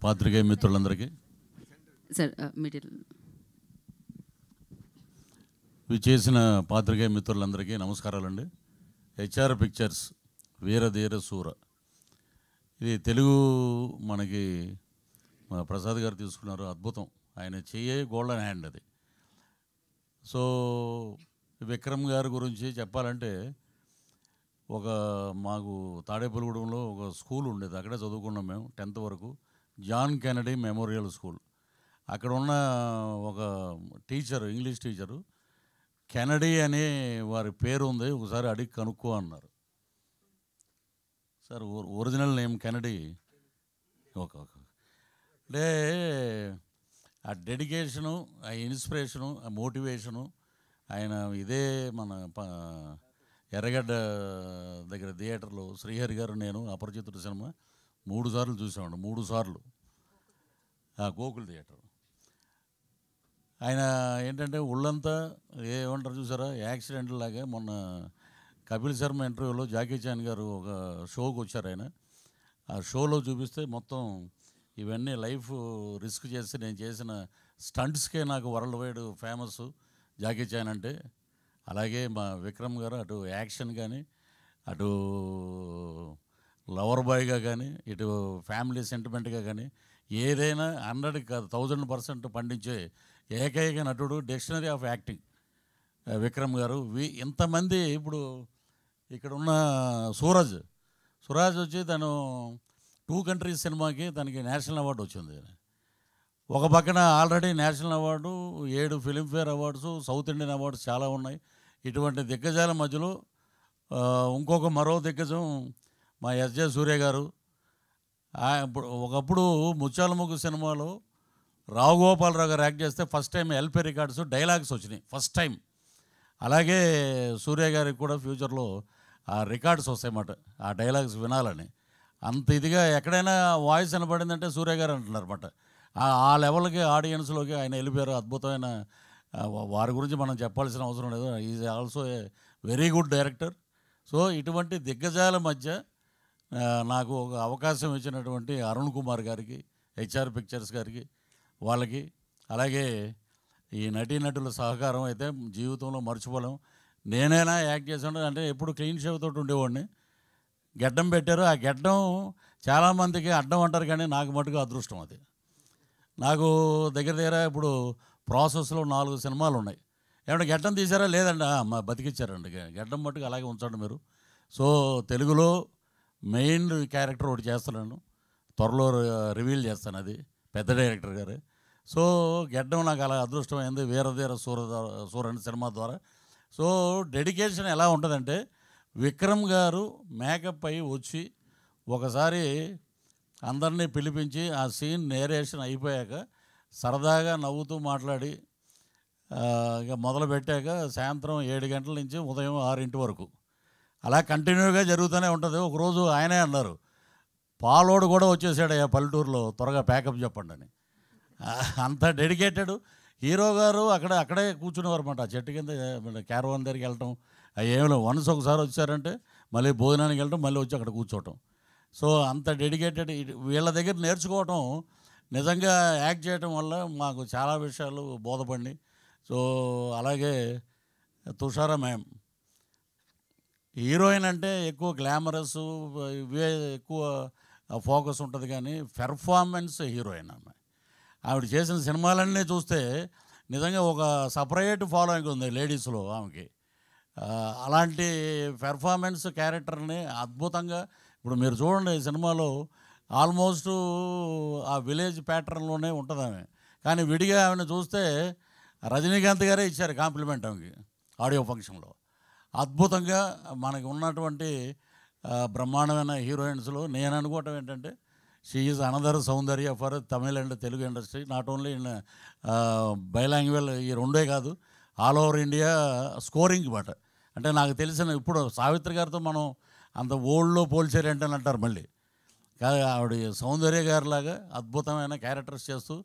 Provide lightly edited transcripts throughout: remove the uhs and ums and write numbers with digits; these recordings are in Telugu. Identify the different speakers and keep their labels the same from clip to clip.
Speaker 1: పాత్రికేయ మిత్రులందరికీ
Speaker 2: సార్ మెటీరియల్
Speaker 1: విచ్చేసిన పాత్రికేయ మిత్రులందరికీ నమస్కారాలండి. హెచ్ఆర్ పిక్చర్స్ వీరధీర శూర, ఇది తెలుగు మనకి మా ప్రసాద్ గారు తీసుకున్నారు, అద్భుతం. ఆయన చెయ్యే గోల్డెన్ హ్యాండ్ అది. సో విక్రమ్ గారి గురించి చెప్పాలంటే, మాకు తాడేపల్లిగూడెంలో ఒక స్కూల్ ఉండేది, అక్కడే చదువుకున్నాం మేము 10th వరకు. John Kennedy memorial school. అక్కడ ఉన్న ఒక టీచరు, ఇంగ్లీష్ టీచరు, కెనడీ అనే వారి పేరు ఉంది, ఒకసారి అడిగి కనుక్కో అన్నారు. Sir original name Kennedy. Okay అంటే ఆ డెడికేషను, ఆ ఇన్స్పిరేషను, ఆ మోటివేషను, ఆయన ఇదే మన ఎర్రగడ్డ దగ్గర థియేటర్లో శ్రీహరి గారు నేను అపరిచితుడు సినిమా 3 సార్లు చూసామండి, 3 సార్లు. గోకుల్ థియేటర్. ఆయన ఏంటంటే ఒళ్ళంతా ఏమంటారు చూసారా, యాక్సిడెంట్ లాగా. మొన్న కపిల్ శర్మ ఇంటర్వ్యూలో జాకీ చాన్ గారు ఒక షోకి వచ్చారు. ఆయన ఆ షోలో చూపిస్తే మొత్తం ఇవన్నీ లైఫ్ రిస్క్ చేసి నేను చేసిన స్టంట్స్కే నాకు world wide famous Jackie Chan అంటే. అలాగే మా విక్రమ్ గారు అటు యాక్షన్ కానీ, అటు లవర్ బాయ్గా కానీ, ఇటు ఫ్యామిలీ సెంటిమెంట్గా కానీ, ఏదైనా 100 కాదు 1000% పండించే ఏకైక నటుడు, డిక్షనరీ ఆఫ్ యాక్టింగ్ విక్రమ్ గారు. ఇంతమంది ఇప్పుడు ఇక్కడ ఉన్న సూరజ్ వచ్చి తను 2 కంట్రీస్ సినిమాకి తనకి నేషనల్ అవార్డు వచ్చింది. ఒక పక్కన already national award, 7 Filmfare awards, south Indian awards చాలా ఉన్నాయి. ఇటువంటి దిగ్గజాల మధ్యలో మరో దిగ్గజం మా ఎస్జే సూర్య గారు. ఒకప్పుడు ముత్యాల ముగ్గు సినిమాలో రావు గోపాలరావు గారు యాక్ట్ చేస్తే first time LP records dialogues వచ్చినాయి, ఫస్ట్ టైం. అలాగే సూర్య గారికి కూడా ఫ్యూచర్లో ఆ రికార్డ్స్ వస్తాయన్నమాట, ఆ డైలాగ్స్ వినాలని. అంత ఇదిగా ఎక్కడైనా వాయిస్ వినపడిందంటే సూర్య గారు అంటున్నారన్నమాట. ఆ లెవెల్కి ఆడియన్స్లోకి ఆయన వెళ్ళిపోయారు. అద్భుతమైన వారి గురించి మనం చెప్పాల్సిన అవసరం లేదు. Is also a very good director. So ఇటువంటి దిగ్గజాల మధ్య నాకు ఒక అవకాశం ఇచ్చినటువంటి అరుణ్ కుమార్ గారికి, హెచ్ఆర్ పిక్చర్స్ గారికి, వాళ్ళకి, అలాగే ఈ నటీనటుల సహకారం అయితే జీవితంలో మర్చిపోలేం. నేనైనా యాక్ట్ చేసాను అంటే ఎప్పుడు క్లీన్ షేవ్ తోటి ఉండేవాడిని. గెడ్డం పెట్టారు, ఆ గెడ్డం చాలామందికి అడ్డం అంటారు, కానీ నాకు మటుకు అదృష్టం అది. నాకు దగ్గర ఇప్పుడు ప్రాసెస్లో 4 సినిమాలు ఉన్నాయి. ఏమంటే గెడ్డం తీసారా? లేదండి. బతికిచ్చారండి, గెడ్డం మటుకు అలాగే ఉంచండి మీరు. సో తెలుగులో మెయిన్ క్యారెక్టర్ ఒకటి చేస్తున్నాను, త్వరలో రివీల్ చేస్తాను, అది పెద్ద డైరెక్టర్ గారు. సో గెడ్డం నాకు అలా అదృష్టమైంది వీరధీర సూరని సినిమా ద్వారా. సో డెడికేషన్ ఎలా ఉంటుందంటే, విక్రమ్ గారు మేకప్ అయి వచ్చి ఒకసారి అందరినీ పిలిపించి ఆ సీన్ నేరేషన్ అయిపోయాక సరదాగా నవ్వుతూ మాట్లాడి ఇక మొదలు పెట్టాక సాయంత్రం 7 గంటల నుంచి ఉదయం 6 వరకు అలా కంటిన్యూగా జరుగుతూనే ఉంటుంది. ఒకరోజు ఆయనే అన్నారు, పాలోడు కూడా వచ్చేసాడు పల్లెటూరులో, త్వరగా ప్యాకప్ చెప్పండి అని. అంత డెడికేటెడ్ హీరో గారు. అక్కడే కూర్చునేవారు అన్నమాట, ఆ చెట్టు కింద క్యారవాన్ దగ్గరికి వెళ్ళటం. ఏమిలో వన్స్ ఒకసారి వచ్చారంటే మళ్ళీ భోజనానికి వెళ్ళటం, మళ్ళీ వచ్చి అక్కడ కూర్చోవటం. సో అంత డెడికేటెడ్. వీళ్ళ దగ్గర నేర్చుకోవటం, నిజంగా యాక్ట్ చేయటం వల్ల మాకు చాలా విషయాలు బోధపడి. సో అలాగే తుషారా మ్యామ్, హీరోయిన్ అంటే ఎక్కువ గ్లామరస్ ఇవే ఎక్కువ ఫోకస్ ఉంటుంది, కానీ పెర్ఫార్మెన్స్ హీరోయిన్ ఆవిడ చేసిన సినిమాలన్నీ చూస్తే నిజంగా ఒక సపరేట్ ఫాలోయింగ్ ఉంది లేడీస్లో ఆమెకి. అలాంటి పెర్ఫార్మెన్స్ క్యారెక్టర్ని అద్భుతంగా, ఇప్పుడు మీరు చూడండి ఈ సినిమాలో ఆల్మోస్ట్ ఆ విలేజ్ ప్యాటర్న్లోనే ఉంటుంది ఆమె. కానీ విడిగా ఆమెను చూస్తే రజనీకాంత్ గారే ఇచ్చారు కాంప్లిమెంట్ ఆమెకి ఆడియో ఫంక్షన్లో. అద్భుతంగా మనకి ఉన్నటువంటి బ్రహ్మాండమైన హీరోయిన్స్లో నేను అనుకోవటం ఏంటంటే, she is another Soundarya for Tamil and Telugu industry, not only in బైలాంగ్వేజ్. ఈ రెండే కాదు, ఆల్ ఓవర్ ఇండియా స్కోరింగ్ మాట. అంటే నాకు తెలిసిన ఇప్పుడు సావిత్రి గారితో మనం అంత ఓల్డ్లో పోల్చారంటే అంటారు మళ్ళీ. కాదు, ఆవిడ సౌందర్య గారిలాగా అద్భుతమైన క్యారెక్టర్స్ చేస్తూ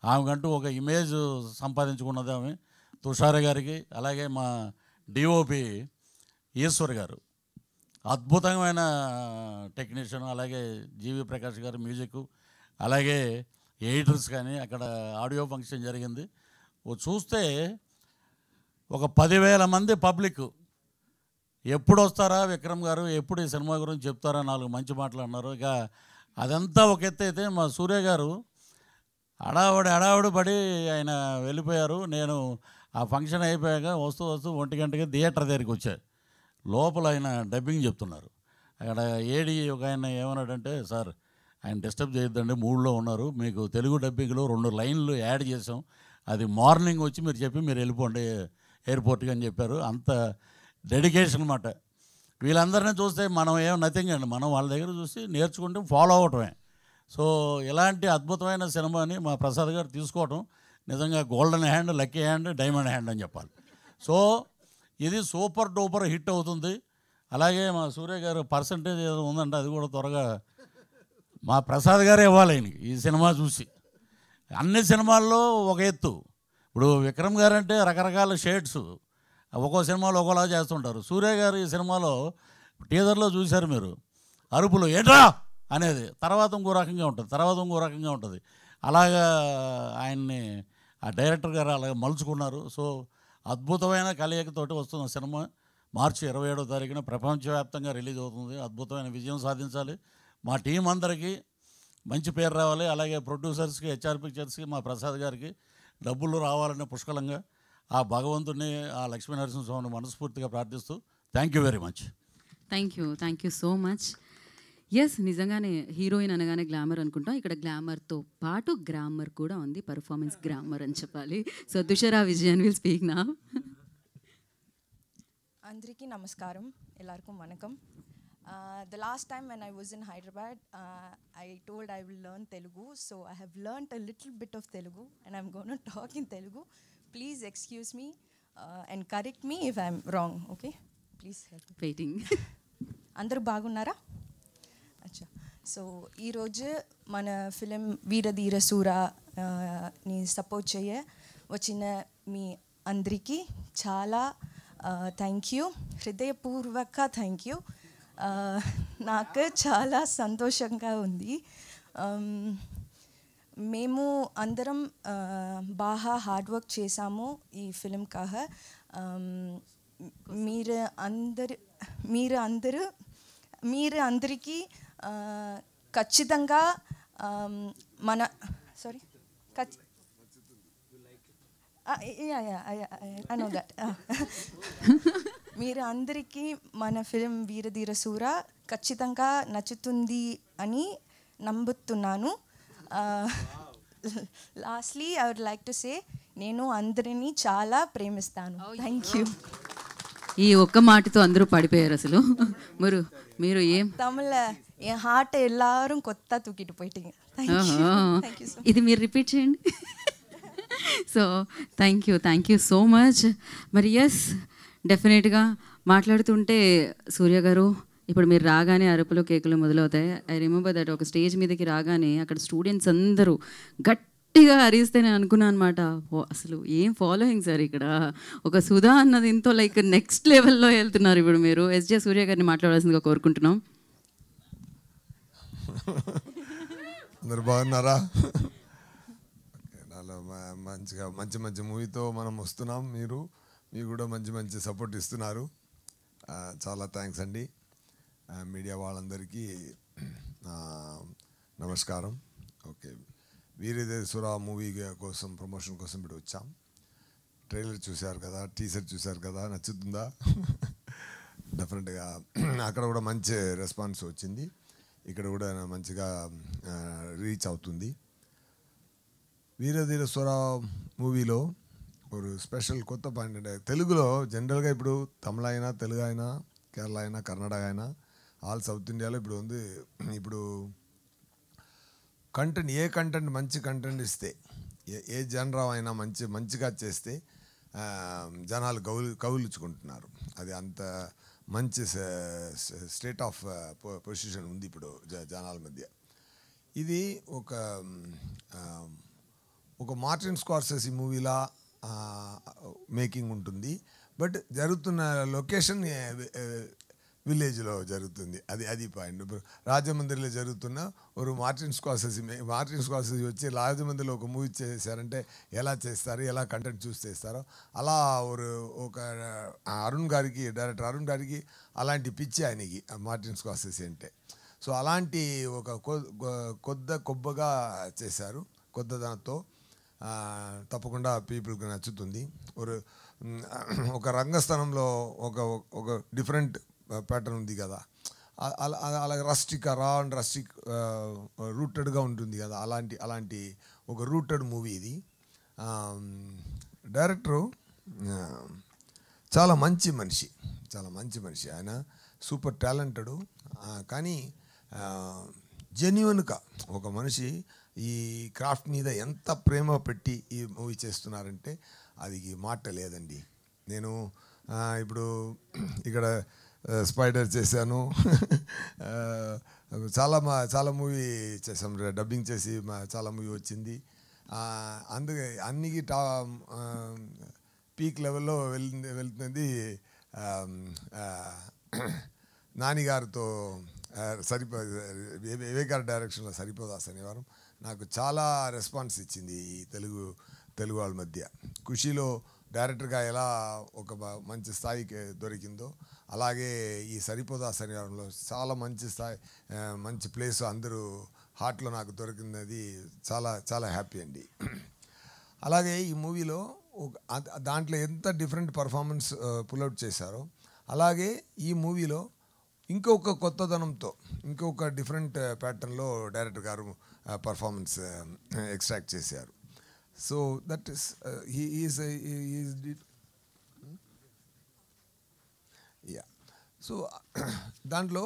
Speaker 1: ఆమెకంటూ ఒక ఇమేజ్ సంపాదించుకున్నది ఆమె. తుషార గారికి, అలాగే మా డిఓపి ఈశ్వర్ గారు అద్భుతమైన టెక్నీషియన్, అలాగే జీవి ప్రకాష్ గారు మ్యూజిక్, అలాగే ఎడిటర్స్ కానీ అక్కడ ఆడియో ఫంక్షన్ జరిగింది. చూస్తే ఒక 10,000 మంది పబ్లిక్ ఎప్పుడు వస్తారా విక్రమ్ గారు, ఎప్పుడు ఈ సినిమా గురించి చెప్తారా, 4 మంచి మాటలు అన్నారు. ఇక అదంతా ఒక ఎత్తు అయితే మా సూర్య గారు హడావుడి పడి ఆయన వెళ్ళిపోయారు. నేను ఆ ఫంక్షన్ అయిపోయాక వస్తూ 1 గంటకి థియేటర్ దగ్గరికి వచ్చాను. లోపల ఆయన డబ్బింగ్ చెప్తున్నారు. అక్కడ ఏడి ఒక ఆయన ఏమన్నాడంటే, సార్ ఆయన డిస్టర్బ్ చేయొద్దండి, మూడ్లో ఉన్నారు, మీకు తెలుగు డబ్బింగ్లో 2 లైన్లు యాడ్ చేసాం, అది మార్నింగ్ వచ్చి మీరు చెప్పి మీరు వెళ్ళిపోండి ఎయిర్పోర్ట్కి అని చెప్పారు. అంత డెడికేషన్ అన్నమాట. వీళ్ళందరినీ చూస్తే మనం ఏం నథింగ్ అండి, మనం వాళ్ళ దగ్గర చూసి నేర్చుకుంటే ఫాలో అవటమే. సో ఇలాంటి అద్భుతమైన సినిమాని మా ప్రసాద్ గారు తీసుకోవటం నిజంగా golden hand, lucky hand, diamond hand అని చెప్పాలి. సో ఇది సూపర్ డూపర్ హిట్ అవుతుంది. అలాగే మా సూర్య గారు పర్సంటేజ్ ఏదో ఉందంటే అది కూడా త్వరగా మా ప్రసాద్ గారే ఇవ్వాలి ఆయనకి ఈ సినిమా చూసి. అన్ని సినిమాల్లో ఒక ఎత్తు. ఇప్పుడు విక్రమ్ గారు అంటే రకరకాల షేడ్స్, ఒక్కో సినిమాలో ఒక్కోలా చేస్తుంటారు. సూర్య గారు ఈ సినిమాలో టీజర్లో చూశారు మీరు, అరుపులు ఏంట్రా అనేది తర్వాత ఇంకో రకంగా ఉంటుంది, అలాగా ఆయన్ని ఆ డైరెక్టర్ గారు అలాగ మలుచుకున్నారు. సో అద్భుతమైన కలయికతోటి వస్తున్న సినిమా మార్చి 27వ తారీఖున ప్రపంచవ్యాప్తంగా రిలీజ్ అవుతుంది. అద్భుతమైన విజయం సాధించాలి. మా టీం అందరికీ మంచి పేరు రావాలి. అలాగే ప్రొడ్యూసర్స్కి, హెచ్ఆర్ పిక్చర్స్కి, మా ప్రసాద్ గారికి డబ్బులు రావాలనే పుష్కలంగా ఆ భగవంతుని, ఆ లక్ష్మీనరసింహస్వామిని మనస్ఫూర్తిగా ప్రార్థిస్తూ thank you very much.
Speaker 2: Thank you so much. Yes, నిజంగానే హీరోయిన్ అనగానే గ్లామర్ అనుకుంటాం. ఇక్కడ గ్లామర్తో పాటు గ్రామర్ కూడా ఉంది, పర్ఫార్మెన్స్ గ్రామర్ అని చెప్పాలి. సో దుషరా విజయన్ విల్ స్పీక్ నా.
Speaker 3: అందరికీ నమస్కారం, ఎల్లరికూ వనకం. The last time when I was in Hyderabad, I told I will learn Telugu. So I have learned a little bit of Telugu and I'm going to talk in Telugu. Please excuse me and correct me if I'm wrong, okay? Please help me.
Speaker 2: Waiting.
Speaker 3: అందరూ బాగున్నారా? అచ్చా. సో ఈరోజు మన ఫిలిం వీరధీర సూరాని సపోర్ట్ చేయ వచ్చిన మీ అందరికీ చాలా థ్యాంక్ యూ, హృదయపూర్వక థ్యాంక్ యూ. నాకు చాలా సంతోషంగా ఉంది. మేము అందరం బాగా హార్డ్ వర్క్ చేసాము ఈ ఫిలిం కాహ. మీరు అందరికీ ఖచ్చితంగా మన I know that. మీరు అందరికీ మన ఫిలిం వీరధీర సూర ఖచ్చితంగా నచ్చుతుంది అని నమ్ముతున్నాను. Lastly I would like to say, నేను అందరినీ చాలా ప్రేమిస్తాను. Thank you.
Speaker 2: ఈ ఒక్క మాటతో అందరూ పడిపోయారు అసలు. మీరు ఏం
Speaker 3: తమిళ என் ஹார்ட்டை எல்லாரும் கொத்தா தூக்கிட்டு போயிட்டீங்க.
Speaker 2: ఇది మీరు రిపీట్ చేయండి. So thank you so much. మరి ఎస్, డెఫినెట్గా మాట్లాడుతుంటే సూర్య గారు ఇప్పుడు మీరు రాగానే అరుపులు కేకులు మొదలవుతాయి. ఐ రిమెంబర్ దట్ ఒక స్టేజ్ మీదకి రాగానే అక్కడ స్టూడెంట్స్ అందరూ గట్టిగా అరిస్తే నేను అనుకున్నాను అనమాట, అసలు ఏం ఫాలోయింగ్ సార్ ఇక్కడ, ఒక సుధా అన్నది ఇంతో లైక్ నెక్స్ట్ లెవెల్లో వెళ్తున్నారు ఇప్పుడు మీరు. ఎస్జే సూర్య గారిని మాట్లాడాల్సిందిగా కోరుకుంటున్నాం.
Speaker 4: అందరు బాగున్నారా? నాలో మంచిగా మంచి మూవీతో మనం వస్తున్నాం. మీరు కూడా మంచి సపోర్ట్ ఇస్తున్నారు. చాలా థ్యాంక్స్ అండి. మీడియా వాళ్ళందరికీ నమస్కారం. ఓకే, వీరధీర సూర మూవీ కోసం ప్రమోషన్ కోసం ఇప్పుడు వచ్చాం. ట్రైలర్ చూశారు కదా, టీజర్ చూశారు కదా, నచ్చుతుందా? డెఫినెట్గా అక్కడ కూడా మంచి రెస్పాన్స్ వచ్చింది, ఇక్కడ కూడా మంచిగా రీచ్ అవుతుంది. వీరధీర సూర మూవీలో ఒక స్పెషల్ కొత్త పాయింట్ అంటే, తెలుగులో జనరల్గా ఇప్పుడు తమిళ అయినా, తెలుగు అయినా, కేరళ అయినా, కర్ణాటక అయినా, ఆల్ సౌత్ ఇండియాలో ఇప్పుడు ఉంది. ఇప్పుడు కంటెంట్, ఏ కంటెంట్ మంచి కంటెంట్ ఇస్తే, ఏ జనరా అయినా మంచిగా చేస్తే జనాలు కౌలించుకుంటున్నారు. అది అంత మంచి స్టేట్ ఆఫ్ పొజిషన్ ఉంది ఇప్పుడు జనాల మధ్య. ఇది ఒక మార్టిన్ స్కార్సెసీ మూవీలా మేకింగ్ ఉంటుంది. బట్ జరుగుతున్న లొకేషన్ విలేజ్లో జరుగుతుంది. అది పాయింట్. ఇప్పుడు రాజమండ్రిలో జరుగుతున్న ఒక మార్టిన్ స్కార్సెసీ వచ్చి రాజమండ్రిలో ఒక మూవీ చేశారంటే ఎలా చేస్తారు, ఎలా కంటెంట్ చూస్ చేస్తారో అలా ఒక డైరెక్టర్ అరుణ్ గారికి అలాంటి పిచ్చి ఆయనకి మార్టిన్ స్కార్సెసీ అంటే. సో అలాంటి ఒక కొబ్బగా చేశారు, కొత్తదనంతో. తప్పకుండా పీపుల్కి నచ్చుతుంది. ఒక రంగస్థలంలో ఒక డిఫరెంట్ ప్యాటర్న్ ఉంది కదా, అలాగే రా అండ్ రస్టిక్ రూటెడ్గా ఉంటుంది కదా, అలాంటి ఒక రూటెడ్ మూవీ ఇది. డైరెక్టరు చాలా మంచి మనిషి ఆయన, సూపర్ టాలెంటెడ్. కానీ జెన్యున్గా ఒక మనిషి ఈ క్రాఫ్ట్ మీద ఎంత ప్రేమ పెట్టి ఈ మూవీ చేస్తున్నారంటే అది మాట లేదండి. నేను ఇప్పుడు ఇక్కడ స్పైడర్ చేశాను, చాలా మూవీ చేసాం, డబ్బింగ్ చేసి చాలా మూవీ వచ్చింది. అందుకే అన్నికి పీక్ లెవెల్లో వెళ్తుంది. నానిగారితో వివేకార్ డైరెక్షన్లో సరిపోదా శనివారం నాకు చాలా రెస్పాన్స్ ఇచ్చింది ఈ తెలుగు వాళ్ళ మధ్య. ఖుషీలో డైరెక్టర్గా ఎలా ఒక మంచి స్థాయికి దొరికిందో అలాగే ఈ సరిపోదా శనివారంలో చాలా మంచి ప్లేస్ అందరూ హార్ట్లో నాకు దొరికినది చాలా హ్యాపీ అండి. అలాగే ఈ మూవీలో దాంట్లో ఎంత డిఫరెంట్ పర్ఫార్మెన్స్ పుల్అవుట్ చేశారో అలాగే ఈ మూవీలో ఇంకొక కొత్తదనంతో ఇంకొక డిఫరెంట్ ప్యాటర్న్లో డైరెక్టర్ గారు పర్ఫార్మెన్స్ ఎక్స్ట్రాక్ట్ చేశారు. So that is yeah. So దాంట్లో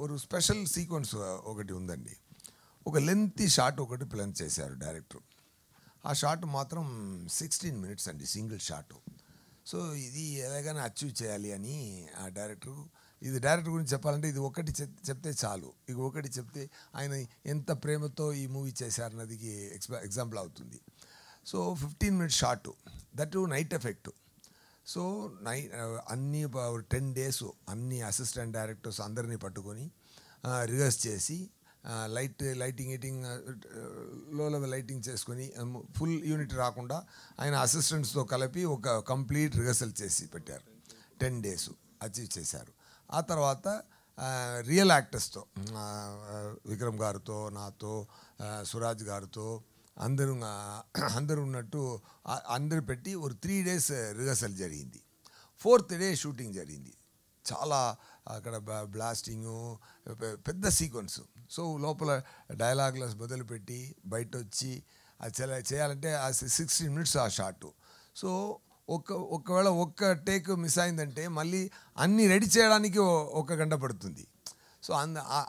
Speaker 4: ఒక స్పెషల్ సీక్వెన్స్ ఒకటి ఉందండి. ఒక లెంతీ షాట్ ఒకటి ప్లాన్ చేశారు డైరెక్టర్. ఆ షాట్ మాత్రం 16 minutes అండి, సింగిల్ షాటు. సో ఇది ఎలాగైనా అచీవ్ చేయాలి అని ఆ డైరెక్టర్ గురించి చెప్పాలంటే ఇది ఒకటి చెప్తే చాలు. ఇక ఒకటి చెప్తే ఆయన ఎంత ప్రేమతో ఈ మూవీ చేశారన్నది ఎగ్జాంపుల్ అవుతుంది. So 15 minutes shot, that night effect. So అన్ని 10 days అన్ని అసిస్టెంట్ డైరెక్టర్స్ అందరినీ పట్టుకొని రిహర్స్ చేసి లైటింగ్ లో లెవెల్ లైటింగ్ చేసుకొని ఫుల్ యూనిట్ రాకుండా ఆయన అసిస్టెంట్స్తో కలిపి ఒక కంప్లీట్ రిహర్సల్ చేసి పెట్టారు. 10 days అచీవ్ చేశారు. ఆ తర్వాత రియల్ యాక్టర్స్తో విక్రమ్ గారితో, నాతో, సురాజ్ గారితో అందరూ ఉన్నట్టు అందరు పెట్టి ఒక 3 days రిహర్సల్ జరిగింది. 4th day షూటింగ్ జరిగింది. చాలా అక్కడ బ్లాస్టింగు, పెద్ద సీక్వెన్స్. సో లోపల డైలాగ్లు మొదలుపెట్టి బయట వచ్చి అది చేయాలంటే 16 minutes ఆ షాటు. సో ఒకవేళ ఒక్క టేక్ మిస్ అయిందంటే మళ్ళీ అన్నీ రెడీ చేయడానికి 1 గంట పడుతుంది. సో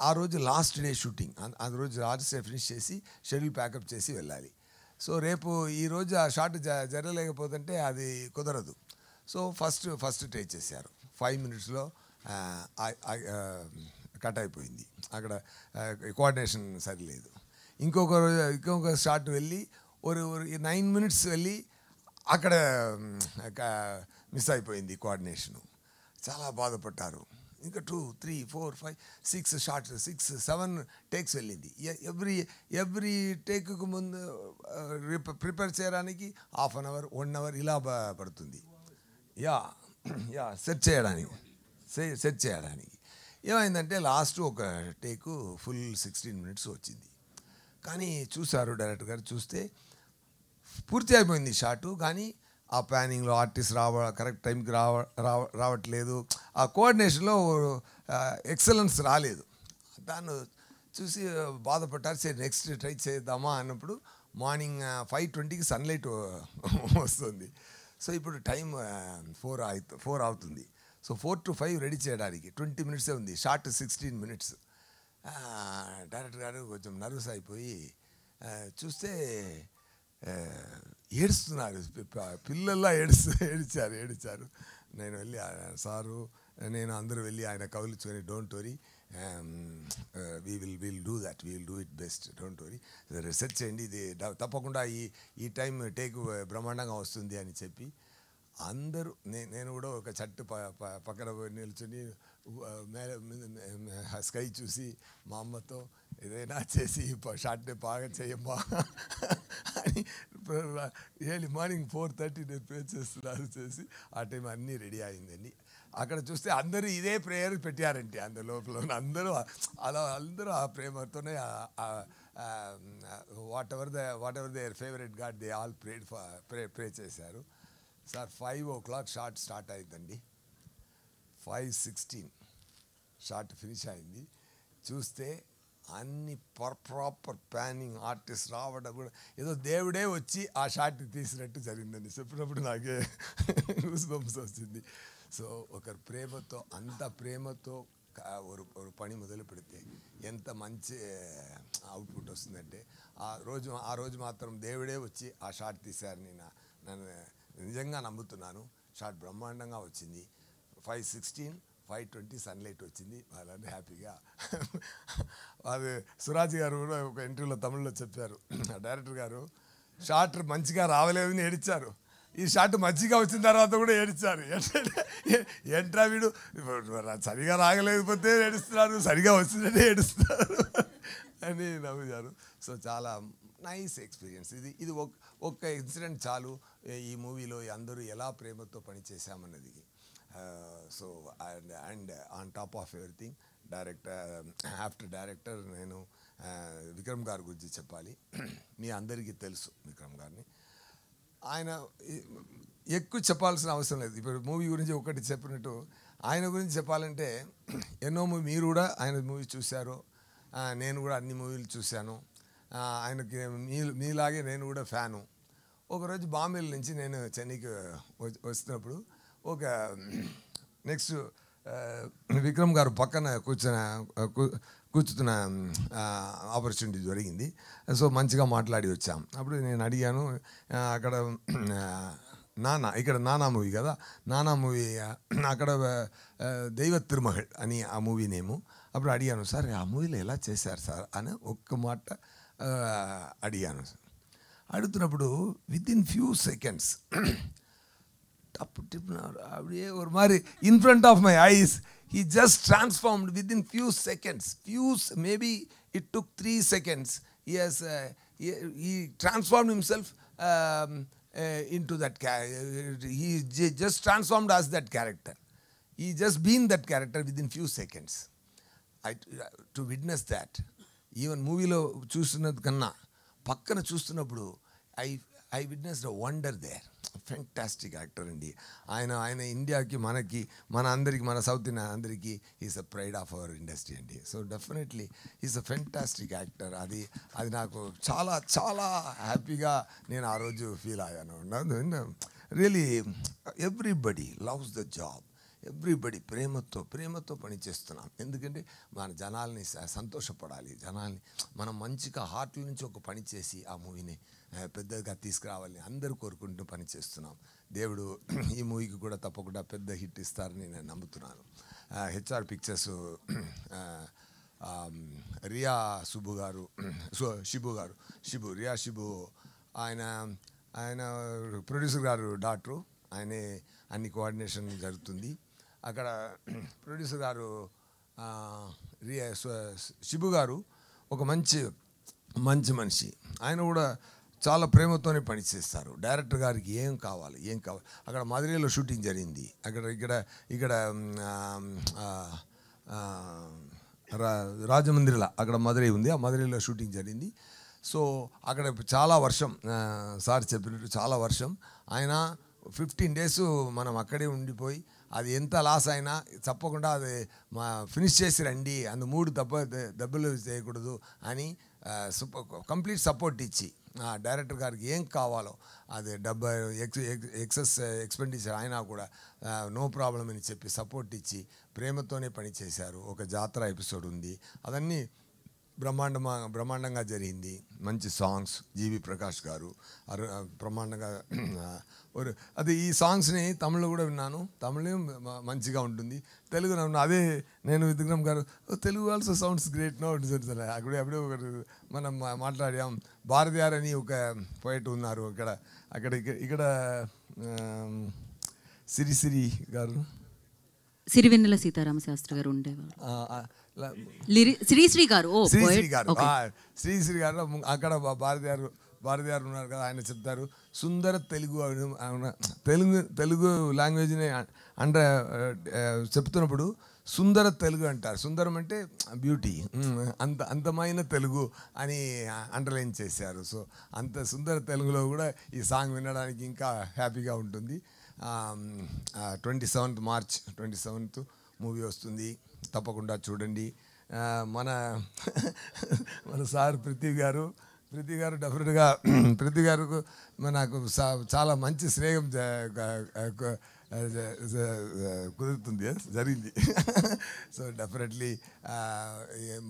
Speaker 4: ఆ రోజు లాస్ట్ డే షూటింగ్, ఆ రోజు లాస్ట్ డే ఫినిష్ చేసి షెడ్యూల్ ప్యాకప్ చేసి వెళ్ళాలి. సో రేపు ఈరోజు ఆ షాట్ జరగలేకపోతుంటే అది కుదరదు. సో ఫస్ట్ టేక్ చేశారు. 5 minutesలో కట్ అయిపోయింది. అక్కడ కోఆర్డినేషన్ సరిలేదు. ఇంకొక షాట్ వెళ్ళి 9 minutes వెళ్ళి అక్కడ మిస్ అయిపోయింది కోఆర్డినేషను. చాలా బాధపడ్డారు. ఇంకా 2, 3, 4, 5, 6 షార్ట్స్ 6, 7 టేక్స్ వెళ్ళింది. ఎవ్రీ టేక్కు ముందు ప్రిపేర్ చేయడానికి 1/2 hour 1 hour ఇలా పడుతుంది. సెట్ చేయడానికి ఏమైందంటే లాస్ట్ ఒక టేకు ఫుల్ 16 minutes వచ్చింది. కానీ చూశారు డైరెక్టర్ గారు, చూస్తే పూర్తి అయిపోయింది షాటు. కానీ ఆ ప్లానింగ్లో ఆర్టిస్ట్ కరెక్ట్ టైంకి రావట్లేదు. ఆ కోఆర్డినేషన్లో ఎక్సలెన్స్ రాలేదు. దాన్ని చూసి బాధపడ్డారు. సరే నెక్స్ట్ ట్రై చేద్దామా అన్నప్పుడు మార్నింగ్ 5:20కి సన్లైట్ వస్తుంది. సో ఇప్పుడు టైం 4 అవుతుంది. సో 4 to 5 రెడీ చేయడానికి 20 minutes ఉంది. Short 16 minutes. డైరెక్టర్ గారు కొంచెం నర్వస్ అయిపోయి చూస్తే ఏడుస్తున్నారు. పిల్లల్లా ఏడిచారు. నేను వెళ్ళి సారు నేను అందరూ వెళ్ళి ఆయన కౌలించుకొని don't worry, will do that, will do it best, don't worry, research చేయండి, ఇది తప్పకుండా ఈ టైం టేక్ బ్రహ్మాండంగా వస్తుంది అని చెప్పి అందరూ నేను కూడా ఒక చట్టు పక్కన నిల్చుని స్కై చూసి మా అమ్మతో ఏదైనా చేసి షార్ట్ని బాగా చేయమ్మా అని ఎర్లీ మార్నింగ్ 4:30 నేను ప్రే చేస్తున్నారు చేసి ఆ టైం అన్నీ రెడీ అయిందండి. అక్కడ చూస్తే అందరూ ఇదే ప్రేయర్ పెట్టారంటే అందరి లోపల అందరూ అందరూ ఆ ప్రేమతోనే what ever there favourite God they all ప్రే చేశారు. సార్ 5 o'clock షార్ట్ స్టార్ట్ అయిందండి. 5:16 షార్ట్ ఫినిష్ అయింది. చూస్తే అన్ని ప్రాపర్ ప్లానింగ్ ఆర్టిస్ట్ రావడం కూడా ఏదో దేవుడే వచ్చి ఆ షాట్ తీసినట్టు జరిగిందండి. చెప్పినప్పుడు నాకే గూస్ బంప్స్ వచ్చింది. సో ఒకరి ప్రేమతో అంత ప్రేమతో ఒక పని మొదలు పెడితే ఎంత మంచి అవుట్పుట్ వస్తుందంటే ఆ రోజు మాత్రం దేవుడే వచ్చి ఆ షాట్ తీశారని నన్ను నిజంగా నమ్ముతున్నాను. షాట్ బ్రహ్మాండంగా వచ్చింది. 5:16, 5:20 సన్లైట్ వచ్చింది. వాళ్ళని హ్యాపీగా అది సురాజ్ గారు కూడా ఒక ఇంటర్వ్యూలో తమిళ్లో చెప్పారు, డైరెక్టర్ గారు షాట్ మంచిగా రావలేదని ఏడిచారు, ఈ షాట్ మంచిగా వచ్చిన తర్వాత కూడా ఏడిచారు. ఏంట్రా వీడు సరిగా రాగలేకపోతే ఏడుస్తున్నారు, సరిగా వచ్చినట్టే ఏడుస్తున్నారు అని నవ్వుతారు. సో చాలా నైస్ ఎక్స్పీరియన్స్. ఇది ఒక్క ఇన్సిడెంట్ చాలు ఈ మూవీలో అందరూ ఎలా ప్రేమతో పనిచేసామన్నది. So and on top of everything after director నేను విక్రమ్ గారి గురించి చెప్పాలి. మీ అందరికీ తెలుసు విక్రమ్ గారిని. ఆయన ఎక్కువ చెప్పాల్సిన అవసరం లేదు. ఇప్పుడు మూవీ గురించి ఒకటి చెప్పినట్టు ఆయన గురించి చెప్పాలంటే ఎన్నో మీరు కూడా ఆయన మూవీ చూశారు, నేను కూడా అన్ని మూవీలు చూశాను. ఆయనకి మీలాగే నేను కూడా ఫ్యాను. ఒకరోజు బాంబేల నుంచి నేను చెన్నైకి వస్తున్నప్పుడు ఒక నెక్స్ట్ విక్రమ్ గారు పక్కన కూర్చున్న ఆపర్చునిటీ జరిగింది. సో మంచిగా మాట్లాడి వచ్చాం. అప్పుడు నేను అడిగాను, అక్కడ ఇక్కడ నానా మూవీ కదా, నానా మూవీ అక్కడ దైవ తిరుమహల్ అని ఆ మూవీ నేము. అప్పుడు అడిగాను, సార్ ఆ మూవీలో ఎలా చేశారు సార్ అని ఒక్క మాట అడిగాను. అడుగుతున్నప్పుడు వితిన్ ఫ్యూ సెకండ్స్ ஒரு மாதிரி in front of my eyes he just transformed within few seconds, maybe it took 3 seconds. He transformed himself into that he just transformed as that character. He just been that character within few seconds. To witness that, even movie lo చూస్తున్నది కన్నా పక్కన చూస్తున్నప్పుడు I witnessed a wonder there. Fantastic actor అండి ఆయన ఇండియాకి మన అందరికి మన సౌత్ ఇండియా అందరికీ is a pride of our industry అండి. So definitely is a fantastic actor. అది నాకు చాలా చాలా హ్యాపీగా నేను ఆ రోజు ఫీల్ అయ్యాను. Really everybody loves the job, everybody ప్రేమతో పనిచేస్తున్నాం. ఎందుకంటే మన జనాల్ని సంతోషపడాలి, జనాల్ని మనం మంచిగా హార్ట్ల నుంచి ఒక పని చేసి ఆ మూవీని పెద్దగా తీసుకురావాలని అందరూ కోరుకుంటూ పనిచేస్తున్నాం. దేవుడు ఈ మూవీకి కూడా తప్పకుండా పెద్ద హిట్ ఇస్తారని నేను నమ్ముతున్నాను. హెచ్ఆర్ పిక్చర్స్ రియా షిబు ఆయన ప్రొడ్యూసర్ గారు డాక్టరు, ఆయనే అన్ని కోఆర్డినేషన్ జరుగుతుంది. అక్కడ ప్రొడ్యూసర్ గారు షిబు గారు ఒక మంచి మనిషి. ఆయన కూడా చాలా ప్రేమతోనే పనిచేస్తారు. డైరెక్టర్ గారికి ఏం కావాలి అక్కడ మధురైలో షూటింగ్ జరిగింది. ఇక్కడ రాజమండ్రిలో అక్కడ మధురై ఉంది, ఆ మధురైలో షూటింగ్ జరిగింది. సో అక్కడ చాలా వర్షం, సార్ చెప్పినట్టు చాలా వర్షం. ఆయన 15 days మనం అక్కడే ఉండిపోయి అది ఎంత లాస్ అయినా తప్పకుండా అది ఫినిష్ చేసి రండి, అందు 3 దెబ్బలు చేయకూడదు అని కంప్లీట్ సపోర్ట్ ఇచ్చి డైరెక్టర్ గారికి ఏం కావాలో అది ఎక్సెస్ ఎక్స్పెండిచర్ అయినా కూడా నో ప్రాబ్లం అని చెప్పి సపోర్ట్ ఇచ్చి ప్రేమతోనే పనిచేశారు. ఒక జాతర ఎపిసోడ్ ఉంది, అదన్నీ బ్రహ్మాండంగా జరిగింది. మంచి సాంగ్స్ జీవి ప్రకాష్ గారు బ్రహ్మాండంగా అది ఈ సాంగ్స్ని తమిళ్లో కూడా విన్నాను, తమిళే మంచిగా ఉంటుంది. తెలుగు అదే నేను విక్రమ్ గారు Telugu also sounds great no అప్పుడే ఒకటి మనం మాట్లాడాం. భారతియార్ అని ఒక పోయిట్ ఉన్నారు ఇక్కడ సిరి గారు
Speaker 2: సిరివెన్నెల సీతారామ శాస్త్రి గారు ఉండేవారు. శ్రీశ్రీ గారు,
Speaker 4: శ్రీశ్రీ గారు, శ్రీశ్రీ గారు అక్కడ భారతీయారు ఉన్నారు కదా, ఆయన చెప్తారు సుందర తెలుగు తెలుగు లాంగ్వేజ్ని అంటే చెప్తున్నప్పుడు సుందర తెలుగు అంటారు. సుందరం అంటే బ్యూటీ, అందమైన తెలుగు అని అండర్లైన్ చేశారు. సో అంత సుందర తెలుగులో కూడా ఈ సాంగ్ వినడానికి ఇంకా హ్యాపీగా ఉంటుంది. 27th March 27th మూవీ వస్తుంది, తప్పకుండా చూడండి. మన సార్ పృథ్వీ గారు డెఫినెట్గా పృథ్వీ గారు నాకు చాలా మంచి స్నేహం కుదురుతుంది, జరిగింది. సో డెఫినెట్లీ